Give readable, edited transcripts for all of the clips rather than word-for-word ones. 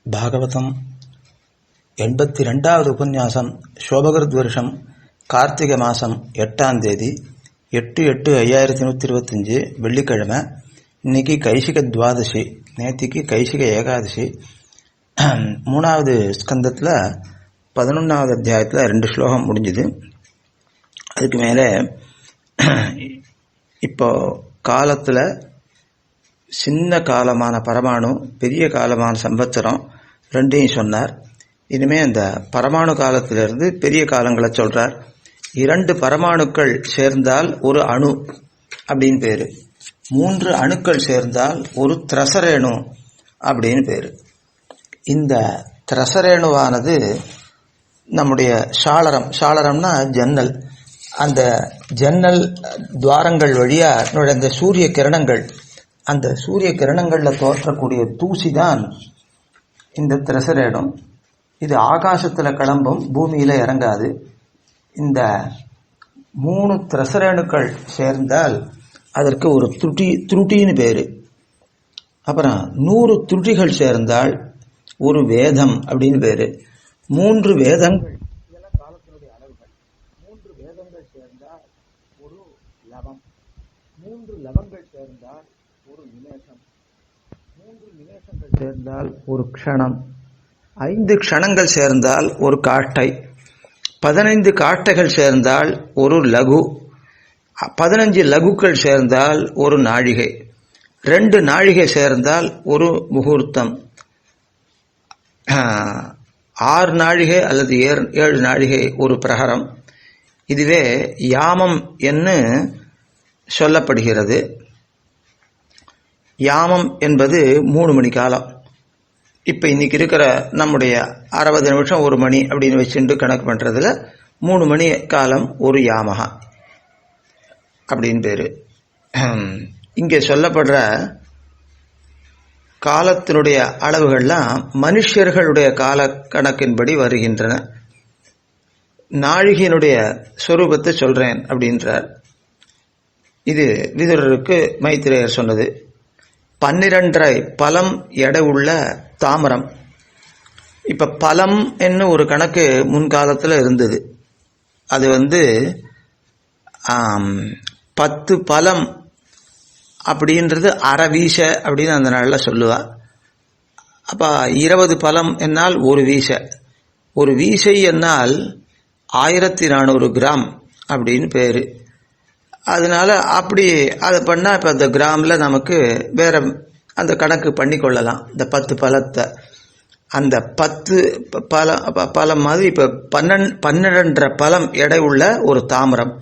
பாகவதம் 82வது உபன்யாசம். சோபகிருத் வருஷம் கார்த்திகை மாதம் 8ஆம் தேதி 8/8/2125 வெள்ளிக்கிழமை. இன்னைக்கு கைசிக துவாதசி, நேத்திக்கு கைசிக ஏகாதசி. 3வது ஸ்கந்தத்தில் 11வது அத்தியாயத்தில் 2 ஸ்லோகம் முடிஞ்சுது. அதுக்கு மேலே இப்போ காலத்தில் சின்ன காலமான பரமாணு, பெரிய காலமான சம்பத்சரம் ரெண்டையும் சொன்னார். இனிமேல் அந்த பரமாணு காலத்திலிருந்து பெரிய காலங்களை சொல்கிறார். 2 பரமாணுக்கள் சேர்ந்தால் ஒரு அணு அப்படின்னு பேர். 3 அணுக்கள் சேர்ந்தால் ஒரு திரசரேணு அப்படின்னு பேர். இந்த திரசரேணுவானது நம்முடைய சாளரம்னா ஜன்னல். அந்த ஜன்னல் துவாரங்கள் வழியாக நுழைந்த சூரிய கிரணங்கள், அந்த சூரிய கிரணங்களில் தோற்றக்கூடிய தூசி தான் இந்த திரசரேணு. இது ஆகாசத்தில் கிளம்பும், பூமியில் இறங்காது. இந்த 3 திரசரேணுக்கள் சேர்ந்தால் அதற்கு ஒரு துருட்டின்னு பேர். அப்புறம் 100 துருட்டிகள் சேர்ந்தால் ஒரு வேதம் அப்படின்னு பேர். 3 வேதங்கள், இதெல்லாம் காலத்தினுடைய அளவுகள். 3 வேதங்கள் சேர்ந்தால் ஒரு லவம், 3 லவங்கள் சேர்ந்தால் ஒரு நிமேஷம், 3 நிமேஷங்கள் சேர்ந்தால் ஒரு க்ஷணம், 5 க்ஷணங்கள் சேர்ந்தால் ஒரு காட்டை, 15 காட்டைகள் சேர்ந்தால் ஒரு லகு, 15 லகுக்கள் சேர்ந்தால் ஒரு நாழிகை, 2 நாழிகை சேர்ந்தால் ஒரு முகூர்த்தம், 6 நாழிகை அல்லது 7 நாழிகை ஒரு பிரகரம். இதுவே யாமம் என்று சொல்லப்படுகிறது. யாமம் என்பது 3 மணி காலம். இப்போ இன்னைக்கு இருக்கிற நம்முடைய 60 நிமிஷம் 1 மணி அப்படின்னு வச்சுட்டு கணக்கு பண்ணுறதுல 3 மணி காலம் ஒரு யாமகா அப்படின்னு பேர். இங்கே சொல்லப்படுற காலத்தினுடைய அளவுகள்லாம் மனுஷர்களுடைய கால கணக்கின்படி வருகின்றன. நாழிகையினுடைய சொரூபத்தை சொல்கிறேன் அப்படின்றார். இது விதுரருக்கு மைத்திரேயர் சொன்னது. 12.5 பலம் எடை உள்ள தாமரம். இப்போ பலம் என்ன ஒரு கணக்கு முன்காலத்தில் இருந்தது. அது 10 பலம் அப்படின்றது அரை வீச அப்படின்னு அந்த நாளில் சொல்லுவா. அப்போ 20 பலம் என்னால் ஒரு வீச, ஒரு வீசை என்னால் 1400 கிராம் அப்படின்னு பேர். அதனால அப்படி அதை பண்ணால் இப்போ அந்த கிராமில் நமக்கு வேற அந்த கணக்கு பண்ணி கொள்ளலாம். இந்த 10 பலத்தை, அந்த 10 பலம் மாதிரி இப்போ 12.5 பலம் எடை உள்ள ஒரு தாமிரம்.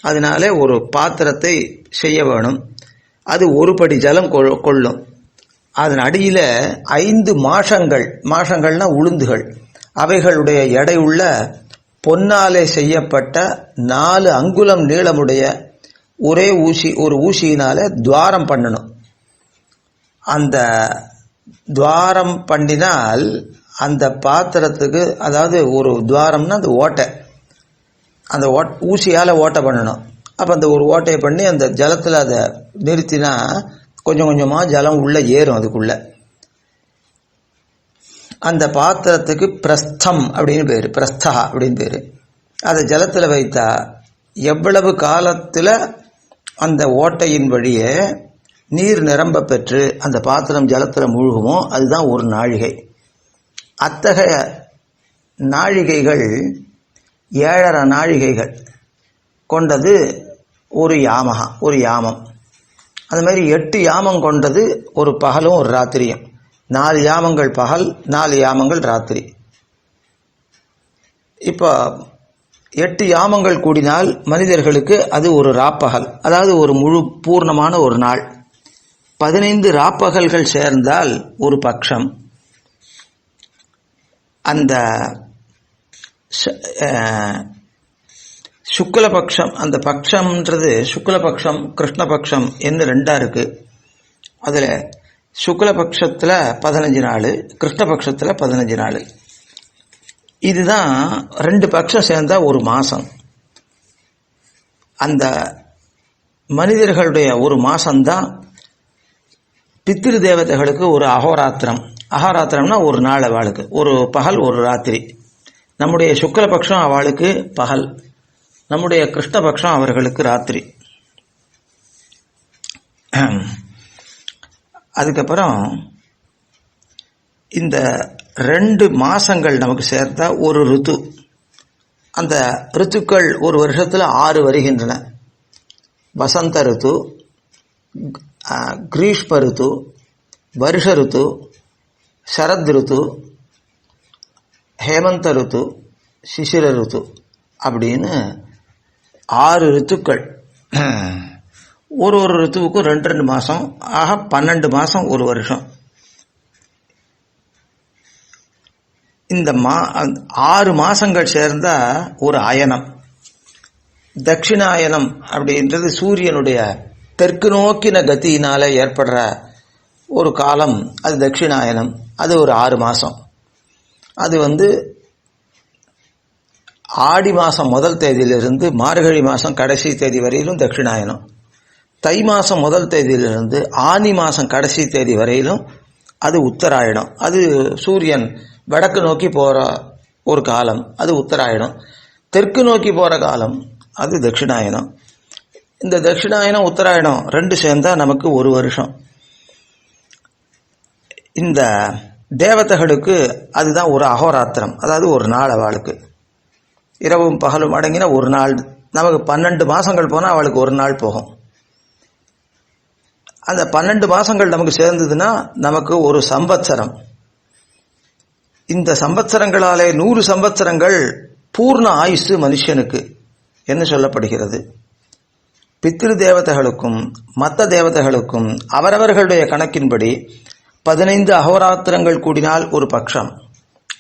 அதனால ஒரு பாத்திரத்தை செய்ய வேணும். அது ஒரு படி ஜலம் கொள்ளும். அதன் அடியில் 5 மாஷங்கள்னா உளுந்துகள், அவைகளுடைய எடை உள்ள பொன்னாலே செய்யப்பட்ட 4 அங்குலம் நீளமுடைய ஒரே ஊசி, ஒரு ஊசியினால துவாரம் பண்ணணும். அந்த துவாரம் பண்ணினால் அந்த பாத்திரத்துக்கு, அதாவது ஒரு துவாரம்னா அந்த ஓட்டை, அந்த ஊசியால் ஓட்டை பண்ணணும். அப்போ அந்த ஒரு ஓட்டையை பண்ணி அந்த ஜலத்தில் அதை நிறுத்தினா கொஞ்சம் கொஞ்சமாக ஜலம் உள்ளே ஏறும். அதுக்குள்ளே அந்த பாத்திரத்துக்கு பிரஸ்தம் அப்படின்னு பேர், பிரஸ்தா அப்படின்னு பேர். அதை ஜலத்தில் வைத்தா எவ்வளவு காலத்தில் அந்த ஓட்டையின் வழியே நீர் நிரம்ப பெற்று அந்த பாத்திரம் ஜலத்தில் மூழ்குமோ அதுதான் ஒரு நாழிகை. அத்தகைய நாழிகைகள் 7.5 நாழிகைகள் கொண்டது ஒரு யாமகா, ஒரு யாமம். அது மாதிரி 8 யாமம் கொண்டது ஒரு பகலும் ஒரு ராத்திரியும். 4 யாமங்கள் பகல், 4 யாமங்கள் ராத்திரி. இப்போ 8 யாமங்கள் கூடினால் மனிதர்களுக்கு அது ஒரு ராப்பகல், அதாவது ஒரு முழு பூர்ணமான ஒரு நாள். 15 ராப்பகல்கள் சேர்ந்தால் ஒரு பட்சம். அந்த சுக்லபக்ஷம், அந்த பக்ஷம்ன்றது சுக்லபக்ஷம் கிருஷ்ணபக்ஷம் என்று 2 இருக்கு. அதில் சுக்லபக்ஷத்தில் 15 நாள், கிருஷ்ணபக்ஷத்தில் 15 நாள். இதுதான் 2 பட்சம் சேர்ந்தால் ஒரு மாதம். அந்த மனிதர்களுடைய ஒரு மாதம்தான் பித்திரு தேவதைகளுக்கு ஒரு அகோராத்திரம். அகோராத்திரம்னா ஒரு நாள் அவளுக்கு, ஒரு பகல் ஒரு ராத்திரி. நம்முடைய சுக்லபக்ஷம் அவளுக்கு பகல், நம்முடைய கிருஷ்ணபக்ஷம் அவர்களுக்கு ராத்திரி. அதுக்கப்புறம் இந்த 2 மாசங்கள் நமக்கு சேர்த்தா ஒரு ருத்து. அந்த ருத்துக்கள் ஒரு வருஷத்தில் 6 வருகின்றன. வசந்த ருத்து, கிரீஷ்ம ருத்து, வருஷ ருத்து, சரத் ருத்து, ஹேமந்த ருத்து, சிசிர ருத்து அப்படின்னு 6 ருத்துக்கள். ஒரு ருத்துவுக்கும் 2 மாதம், ஆக 12 மாதம் ஒரு வருஷம். இந்த 6 மாதங்கள் சேர்ந்தா ஒரு அயனம். தட்சிணாயனம் அப்படின்றது சூரியனுடைய தெற்கு நோக்கின கதியினால ஏற்படுற ஒரு காலம், அது தட்சிணாயனம். அது ஒரு 6 மாதம். அது ஆடி மாதம் முதல் தேதியிலிருந்து மார்கழி மாதம் கடைசி தேதி வரையிலும் தட்சிணாயனம். தை மாதம் முதல் தேதியிலிருந்து ஆனி மாதம் கடைசி தேதி வரையிலும் அது உத்தராயணம். அது சூரியன் வடக்கு நோக்கி போகிற ஒரு காலம், அது உத்தராயணம். தெற்கு நோக்கி போகிற காலம் அது தட்சிணாயனம். இந்த தட்சிணாயனம் உத்தராயணம் 2 சேர்ந்தா நமக்கு ஒரு வருஷம். இந்த தேவதைகளுக்கு அதுதான் ஒரு அகோராத்திரம், அதாவது ஒரு நாள். அவளுக்கு இரவும் பகலும் அடங்கின ஒரு நாள். நமக்கு 12 மாதங்கள் போனால் அவளுக்கு ஒரு நாள் போகும். அந்த 12 மாதங்கள் நமக்கு சேர்ந்ததுன்னா நமக்கு ஒரு சம்பத்சரம். இந்த சம்பத்சரங்களாலே 100 சம்பத்சரங்கள் பூர்ண ஆயுசு மனுஷனுக்கு என்று சொல்லப்படுகிறது. பித்ரு தேவதைகளுக்கும் மற்ற தேவதைகளுக்கும் அவரவர்களுடைய கணக்கின்படி 15 அகோராத்திரங்கள் கூடினால் ஒரு பட்சம்,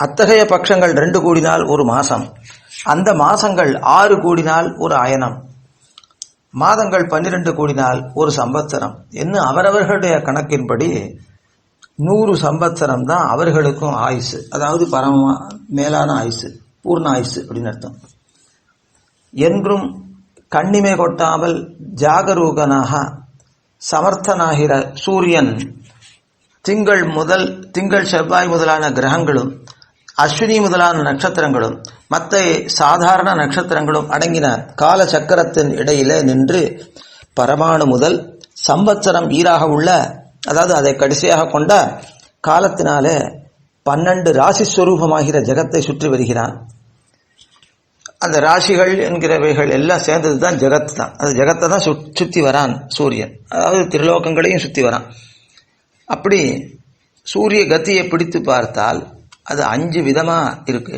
அத்தகைய பட்சங்கள் 2 கூடினால் ஒரு மாதம், அந்த மாதங்கள் 6 கூடினால் ஒரு அயனம், மாதங்கள் 12 கூடினால் ஒரு சம்பத்சரம் என்ன அவரவர்களுடைய கணக்கின்படி 100 சம்பத்சரம் தான் அவர்களுக்கும் ஆயுசு. அதாவது பரம மேலான ஆயுசு, பூர்ண ஆயுசு அப்படின்னு அர்த்தம். என்றும் கண்ணிமை கொட்டாமல் ஜாகரூகனாக சமர்த்தனாகிற சூரியன் திங்கள் செவ்வாய் முதலான கிரகங்களும் அஸ்வினி முதலான நட்சத்திரங்களும் மற்ற சாதாரண நட்சத்திரங்களும் அடங்கின கால சக்கரத்தின் இடையிலே நின்று பரமாணு முதல் சம்பத்சரம் ஈராக உள்ள, அதாவது அதை கடைசியாக கொண்ட காலத்தினாலே 12 ராசி ஸ்வரூபமாகிற ஜெகத்தை சுற்றி வருகிறான். அந்த ராசிகள் என்கிறவைகள் எல்லாம் சேர்ந்தது தான் ஜெகத் தான். அது ஜெகத்தை தான் சுற்றி வரான் சூரியன், அதாவது திரிலோகங்களையும் சுற்றி வரான். அப்படி சூரிய கத்தியை பிடித்து பார்த்தால் அது 5 விதமாக இருக்கு.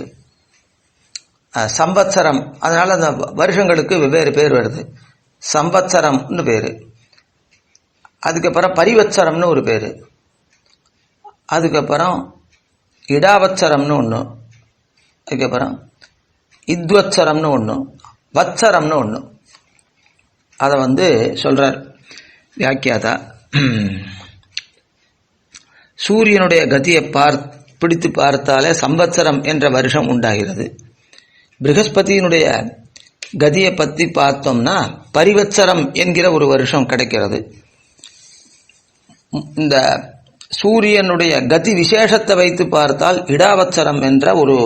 சம்பத்சரம், அதனால அந்த வருஷங்களுக்கு வெவ்வேறு பேர் வருது. சம்பத்சரம்னு பேர், அதுக்கப்புறம் பரிவத்சரம்னு ஒரு பேர், அதுக்கப்புறம் இடாவத்சரம்னு ஒன்று, அதுக்கப்புறம் இத்வத்சரம்னு ஒன்று, வத்சரம்னு ஒன்று. அதை சொல்கிறார் வியாக்கியாதா. சூரியனுடைய கதியை பிடித்து பார்த்தாலே சம்பத்சரம் என்ற வருஷம் உண்டாகிறது. ப்ரஹஸ்பதியினுடைய கதியை பற்றி பார்த்தோம்னா பரிவத்சரம் என்கிற ஒரு வருஷம் கிடைக்கிறது. இந்த சூரியனுடைய கதி விசேஷத்தை வைத்து பார்த்தால் இடாவத்சரம் என்ற ஒரு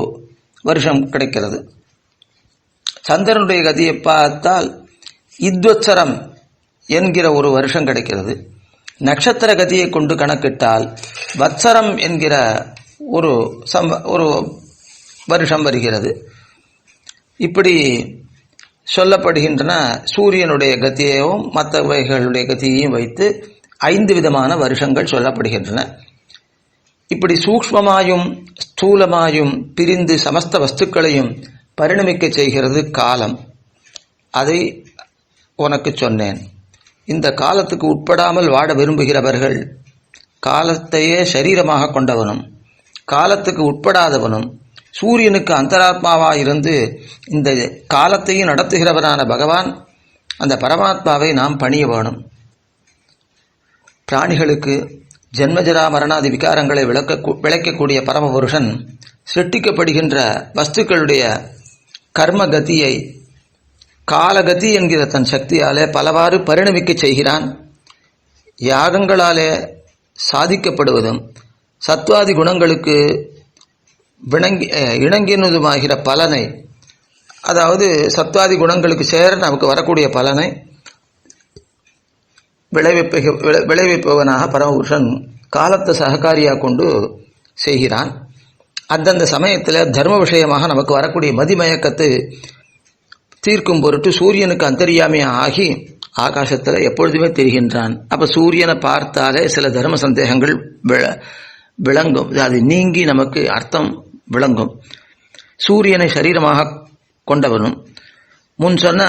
வருஷம் கிடைக்கிறது. சந்திரனுடைய கதியை பார்த்தால் இத்வத்சரம் என்கிற ஒரு வருஷம் கிடைக்கிறது. நட்சத்திர கதியை கொண்டு கணக்கிட்டால் வத்சரம் என்கிற ஒரு வருஷம் வருகிறது. இப்படி சொல்லப்படுகின்றன. சூரியனுடைய கதியையும் மற்றவைகளுடைய கதியையும் வைத்து 5 விதமான வருஷங்கள் சொல்லப்படுகின்றன. இப்படி சூக்ஷ்மமாயும் ஸ்தூலமாயும் பிரிந்து சமஸ்த வஸ்துக்களையும் பரிணமிக்க செய்கிறது காலம். அதை உனக்கு சொன்னேன். இந்த காலத்துக்கு உட்படாமல் வாட விரும்புகிறவர்கள் காலத்தையே சரீரமாக கொண்டவனும் காலத்துக்கு உட்படாதவனும் சூரியனுக்கு அந்தராத்மாவாயிருந்து இந்த காலத்தையும் நடத்துகிறவனான பகவான் அந்த பரமாத்மாவை நாம் பணிய வேணும். பிராணிகளுக்கு ஜென்மஜரா மரணாதி விகாரங்களை விளக்கக்கூடிய பரமபுருஷன் சிருஷ்டிக்கப்படுகின்ற வஸ்துக்களுடைய கர்மகதியை காலகதி என்கிற தன் சக்தியாலே பலவாறு பரிணமிக்க செய்கிறான். யாகங்களாலே சாதிக்கப்படுவதும் சத்வாதி குணங்களுக்கு இணங்கினதுமாகிற பலனை, அதாவது சத்வாதி குணங்களுக்கு சேர நமக்கு வரக்கூடிய பலனை விளைவிப்பவனாக பரமபுருஷன் காலத்தை சககாரியாக கொண்டு செய்கிறான். அந்தந்த சமயத்தில் தர்ம விஷயமாக நமக்கு வரக்கூடிய மதிமயக்கத்தை தீர்க்கும் பொருட்டு சூரியனுக்கு அந்தரியாமையாக ஆகி ஆகாசத்தில் எப்பொழுதுமே தெரிகின்றான். அப்போ சூரியனை பார்த்தாலே சில தர்ம சந்தேகங்கள் விளங்கும், அது நீங்கி நமக்கு அர்த்தம் விளங்கும். சூரியனை சரீரமாக கொண்டவனும் முன் சொன்ன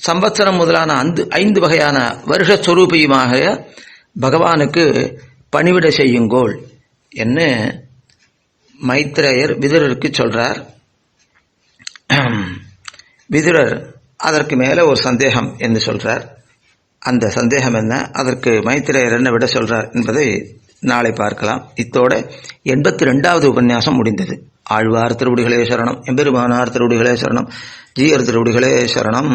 சம்வத்சரம் முதலான 5 வகையான வருஷஸ்வரூபியுமாக பகவானுக்கு பணிவிடை செய்யுங்கோள் என்ன மைத்ரேயர் விதுரருக்கு சொல்றார். விதுரர் அதற்கு மேலே ஒரு சந்தேகம் என்று சொல்றார். அந்த சந்தேகம் என்ன, அதற்கு மைத்ரேயர் என்ன விட சொல்றார் என்பதை நாளை பார்க்கலாம். இத்தோட 82வது உபன்யாசம் முடிந்தது. ஆழ்வார் திருவடிகளே சரணம், எம்பெருமானார் திருவடிகளே சரணம், ஜீயர் திருவடிகளே சரணம்.